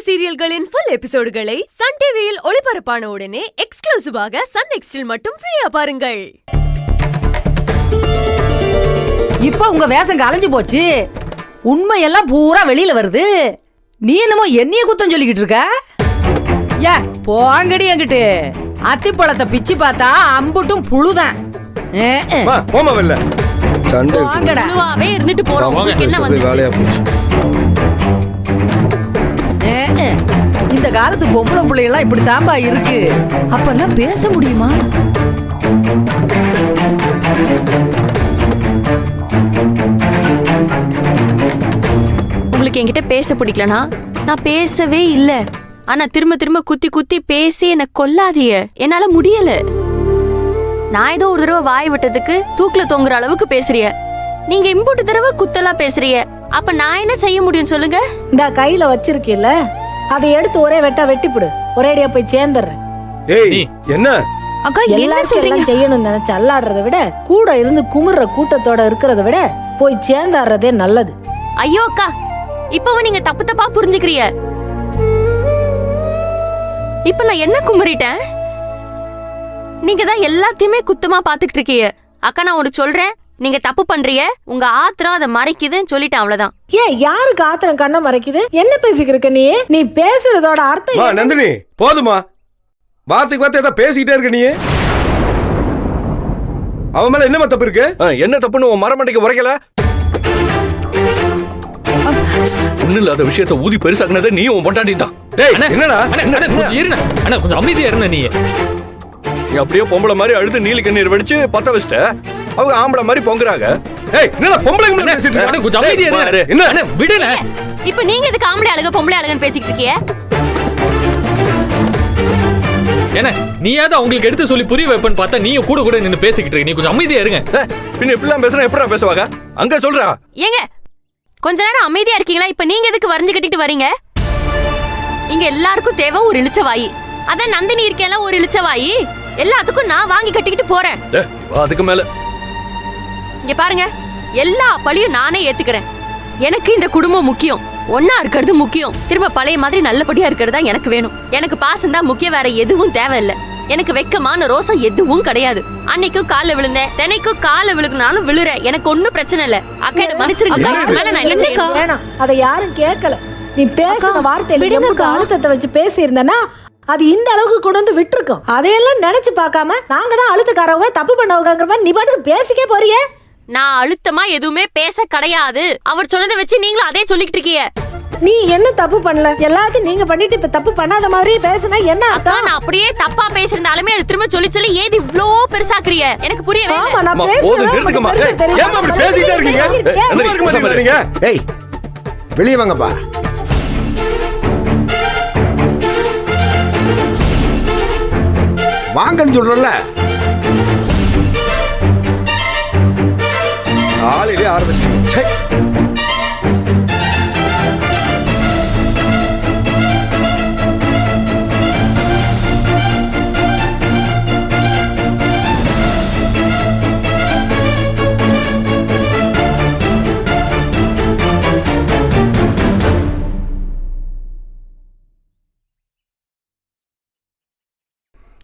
சீரியல்களின் full எபிசோடுகளை Sun டிவியில் ஒளிபரப்பான உடனே எக்ஸ்க்ளூசிவாக சன் நெக்ஸ்டில் மட்டும் ஃப்ரீயா பாருங்கள். இப்ப உங்க வேஷம் கலைஞ்சு போச்சு. உண்மையெல்லாம் பூரா வெளியில வருது. நீ என்னமோ என்னைய குத்தம் சொல்லிக்கிட்டு இருக்க? ஏ போங்கடி என்கிட்ட. அத்திப்பழத்தை பிச்சு பார்த்தா அம்புட்டும் புழுதான். இருந்துட்டு போறோம். என்ன வந்து இந்த காலத்து பொம்பளை பிள்ளைகள்லாம் இப்படி தாம்பா இருக்கு. அப்பெல்லாம் பேச முடியுமா? உங்களுக்கு என்கிட்ட பேச பிடிக்கலனா நான் பேசவே இல்ல. ஆனா திரும்ப திரும்ப குத்தி குத்தி பேசி என்ன கொல்லாதீய. என்னால முடியல. நான் ஏதோ ஒரு தடவை வாய் விட்டதுக்கு தூக்குல தொங்குற அளவுக்கு பேசுறிய. நீங்க இம்புட்டு தடவை குத்தலா பேசுறிய. அப்ப நான் என்ன செய்ய முடியும் சொல்லுங்க? இந்த கையில வச்சிருக்கீல்ல, அதை எடுத்து ஒரே வெட்டா வெட்டிப்புடு. ஒரேடியா போய் சேர்ந்துடுறேன். ஏய் என்ன அக்கா எல்லாம் செய்யணும்னு நினைச்சு அல்லாடுறத விட கூட இருந்து குமுற கூட்டத்தோட இருக்கிறத விட போய் சேர்ந்தாடுறதே நல்லது. ஐயோ அக்கா, இப்பவும் நீங்க தப்பு தப்பா புரிஞ்சுக்கிறிய. இப்ப நான் என்ன குமுறிட்டேன்? நீங்க தான் எல்லாத்தையுமே குத்தமா பாத்துக்கிட்டு இருக்கீங்க. அக்கா நான் ஒன்னு சொல்றேன், நீங்க தப்பு பண்றீங்க. உங்க ஆத்திரம் அதை மறைக்குதுன்னு சொல்லிட்டேன், அவ்வளவுதான். ஏன் யாருக்கு ஆத்திரம் கண்ண மறைக்குது? என்ன பேசிக்கிருக்க நீ? நீ பேசுறதோட அர்த்தம் நந்தினி போதுமா? வார்த்தைக்கு வார்த்தை ஏதாவது பேசிக்கிட்டே இருக்க நீ. அவன் மேல என்ன தப்பு இருக்கு? என்ன தப்புன்னு உன் மரமண்டைக்கு உரைக்கல? ஒண்ணு இல்லாத விஷயத்த ஊதி பெருசாக்குனது நீ உன் பொண்டாட்டி தான். என்னடா கொஞ்சம் அமைதியா இருந்த நீ அப்படியே பொம்பளை மாதிரி அழுது நீலி கண்ணீர் வெடிச்சு பத்த வச்சிட்ட. அவங்க ஆம்பளை மாதிரி பொங்குறாங்க. கொஞ்சம் அமைதியா இரு. என்ன விடல. இப்ப நீங்க எதுக்கு ஆம்பளை அழுக பொம்பளை அழுகன்னு பேசிக்கிட்டு இருக்கீங்க? என்ன நீயாவது அவங்களுக்கு எடுத்து சொல்லி புரிய வைப்பன்னு பார்த்தா நீயும் கூட கூட நின்னு பேசிக்கிட்டு இருக்க. நீ கொஞ்சம் அமைதியா இருங்க. பின்ன எப்படிலாம் பேசுறா எப்படா பேசுவாங்க? அங்க சொல்றா. ஏங்க கொஞ்ச நேரம் அமைதியா இருக்கீங்களா? இப்ப நீங்க எதுக்கு வரைஞ்சு கட்டிட்டு வரீங்க? இங்க எல்லாருக்கும் தேவை ஒரு இளிச்சவாயி. அதான் நந்தினி இருக்கேன் ஒரு இளிச்சவாயி. எல்லாத்துக்கும் நான் வாங்கி கட்டிக்கிட்டு போறேன். அதுக்கு மேல இங்க பாருங்க, எல்லா பழியும் நானே ஏத்துக்கிறேன். எனக்கு இந்த குடும்பம் முக்கியம். ஒன்னா இருக்கிறது முக்கியம். திரும்ப பழைய மாதிரி நல்லபடியா இருக்கிறதா எனக்கு வேணும். எனக்கு பாசம் தான் முக்கியம், வேற எதுவும் தேவையில்லை. எனக்கு வெக்கமான ரோசம் எதுவும் கிடையாது. அன்னைக்கும் கால விழுந்தேன், தினைக்கும் கால விழுகுனாலும் விழுறேன். எனக்கு ஒன்னும் பிரச்சனை இல்ல. அக்கா மன்னிச்சிருங்க. மேல நான் என்ன செய்யணும்? வேணாம், அதை யாரும் கேட்கல. நீ பேசுற வார்த்தையில அழுத்தத்தை வச்சு பேசி இருந்தனா அது இந்த அளவுக்கு கொண்டு வந்து விட்டுருக்கோம். அதையெல்லாம் நினைச்சு பார்க்காம நாங்க தான் அழுத்தக்காரவங்க தப்பு பண்ணவங்கிற மாதிரி நீ பாட்டுக்கு பேசிக்கே போறியே. நான் அழுத்தமா எதுவுமே பேச கிடையாது. அவர் சொன்னதை வச்சு நீங்களும் அதே சொல்லிக்கிட்டு இருக்கீங்க. நீ என்ன தப்பு பண்ணல? எல்லாத்தையும் நீங்க பண்ணிட்டு இப்ப தப்பு பண்ணாத மாதிரி பேசினா என்ன அர்த்தம்? நான் அப்படியே தப்பா பேசிருந்தாலுமே அது திரும்ப சொல்லி சொல்லி ஏது இவ்ளோ பெருசாக்குறிய? எனக்கு புரியவே இல்ல. நான் பேசுறேன். ஏய் வெளியே வாங்கப்பா. வாங்கன்னு சொல்றல. ஆளிலே ஆரம்பிச்சு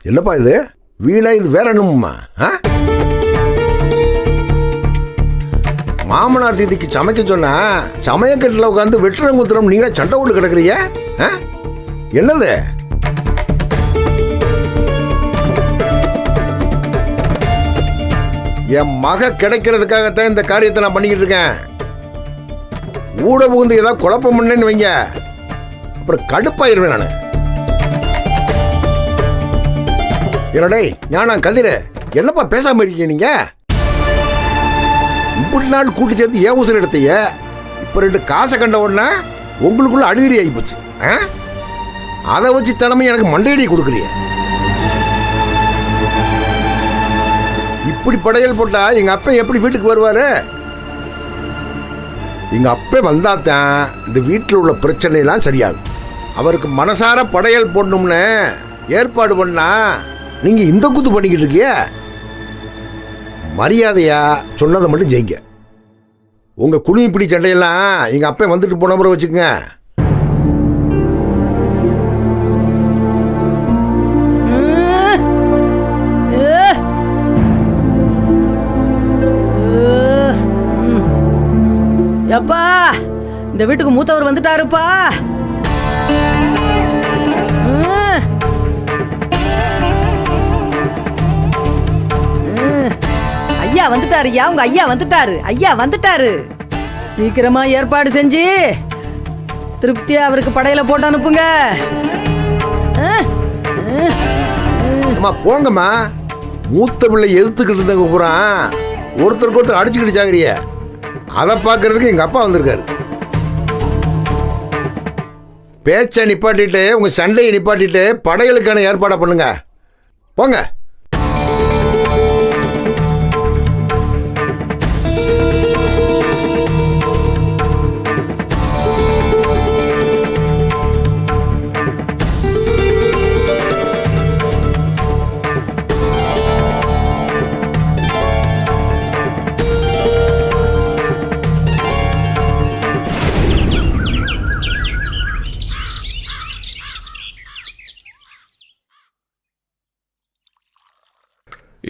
என்னப்பா இது? வீணா இது வேற என்னம்மா? மாமனார் தீதிக்கு சமைக்க சொன்னா சமயக்கட்டில் உட்காந்து வெட்டுறம் குத்துறோம் நீங்க சண்டை போட்டு கிடக்குறீங்க. என்னது? என் மக கிடைக்கிறதுக்காகத்தான் இந்த காரியத்தை நான் பண்ணிக்கிட்டு இருக்கேன். ஊட புகுந்து ஏதாவது குழப்பம் பண்ணேன்னு வைங்க, அப்புறம் கடுப்பாயிருவேன் நான். என்னடே ஞானா கதிர, என்னப்பா பேசாம இருக்கீங்க நீங்க? இப்படி நாள் கூட்டு சேர்ந்து ஏன் உசுர எடுத்தீங்க? இப்ப 2 காசை கண்ட உடனே உங்களுக்குள்ள அடிதிரி ஆகி போச்சு. அதை வச்சு தலைமை எனக்கு மண்டையடி கொடுக்குறீங்க. இப்படி படையல் போட்டா எங்க அப்பா எப்படி வீட்டுக்கு வருவாரு? எங்க அப்பா வந்தாத்தான் இந்த வீட்டில் உள்ள பிரச்சனை எல்லாம் சரியாகும். அவருக்கு மனசார படையல் போடணும்னு ஏற்பாடு பண்ணா நீங்க இந்த கூத்து பண்ணிக்கிட்டு இருக்கிய. மரியாதையா சொன்னதை மட்டும் ஜெயிங்க. உங்க குடுமி பிடி சண்டையெல்லாம் எங்க அப்பா வந்துட்டு போன முறை வச்சுக்கங்க. எப்பா இந்த வீட்டுக்கு மூத்தவர் வந்துட்டாருப்பா. ஐயா வந்துட்டாரு. உங்க ஐயா வந்துட்டாரு. ஐயா வந்துட்டாரு. சீக்கிரமா ஏற்பாடு செஞ்சு திருப்தியா அவருக்கு படையில போட்டு அனுப்புங்க. அம்மா போங்கம்மா. மூத்த பிள்ளை எதிர்த்துக்கிட்டு இருந்தவங்க பூரா ஒருத்தருக்கு ஒருத்தர் அடிச்சுக்கிட்டு சாகுறிய. அதை பார்க்கறதுக்கு எங்க அப்பா வந்திருக்காரு. பேச்சை நிப்பாட்டிட்டு உங்க சண்டையை நிப்பாட்டிட்டு படையலுக்கான ஏற்பாடை பண்ணுங்க. போங்க.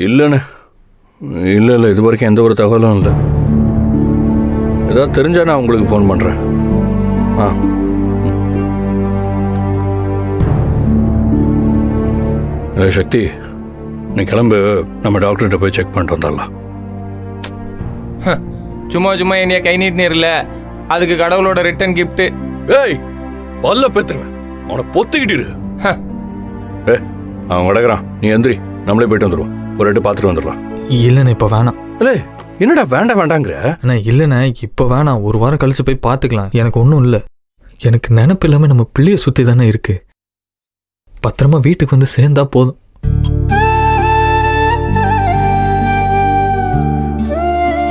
இல்லைண்ணே, இல்லை இது வரைக்கும் எந்த ஒரு தகவலும் இல்லை. ஏதாவது தெரிஞ்சா நான் உங்களுக்கு ஃபோன் பண்ணுறேன். ஆ சக்தி, நீ கிளம்பு, நம்ம டாக்டர்கிட்ட போய் செக் பண்ணிட்டு வந்துடலாம். சும்மா சும்மா என்னைய கை நீட்டினிருல, அதுக்கு கடவுளோட ரிட்டர்ன் கிஃப்ட். ஏய் பல்ல பேத்துருவேன், அவனை பொத்துக்கிட்டு. அவன் கிடக்குறான், நீ எந்திரி, நம்மளே போயிட்டு வந்துடுவோம். ஒரு ரெட்டு பார்த்துட்டு வந்துடலாம். இல்லைண்ணே இப்போ வேணாம். இல்லை என்னடா வேண்டாங்கிற? அண்ணா இல்லைண்ணே இப்போ வேணாம், ஒரு வாரம் கழிச்சு போய் பார்த்துக்கலாம். எனக்கு ஒன்றும் இல்லை. எனக்கு நினப்பு இல்லாமல் நம்ம பிள்ளைய சுற்றி தானே இருக்கு. பத்திரமா வீட்டுக்கு வந்து சேர்ந்தா போதும்.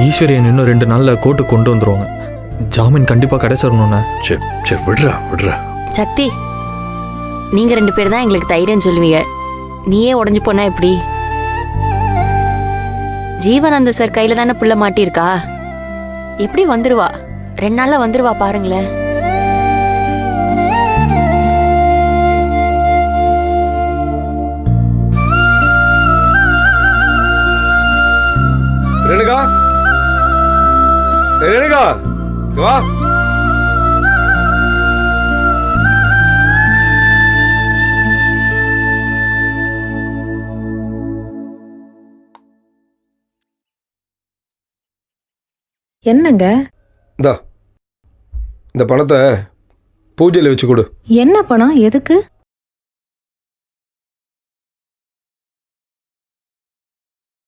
ஈஸ்வரியன் இன்னும் 2 நாளில் கோர்ட்டுக்கு கொண்டு வந்துருவாங்க. ஜாமீன் கண்டிப்பாக கிடைச்சிடணுண்ணே. சரி விடுறா. சக்தி, நீங்க 2 பேர் தான் எங்களுக்கு தைரியம் சொல்லுவீங்க. நீயே உடஞ்சு போனா எப்படி? ஜீவனானந்த சார் கையில தானே புள்ள மாட்டியிருக்கா. எப்படி வந்துருவா? 2 நாள்ல வந்துருவா பாருங்களேன். ரேணுகா, ரேணுகா இங்க வா. என்னங்க? இந்த பணத்தை பூஜையில் வச்சு கொடு. என்ன பணம்? எதுக்கு?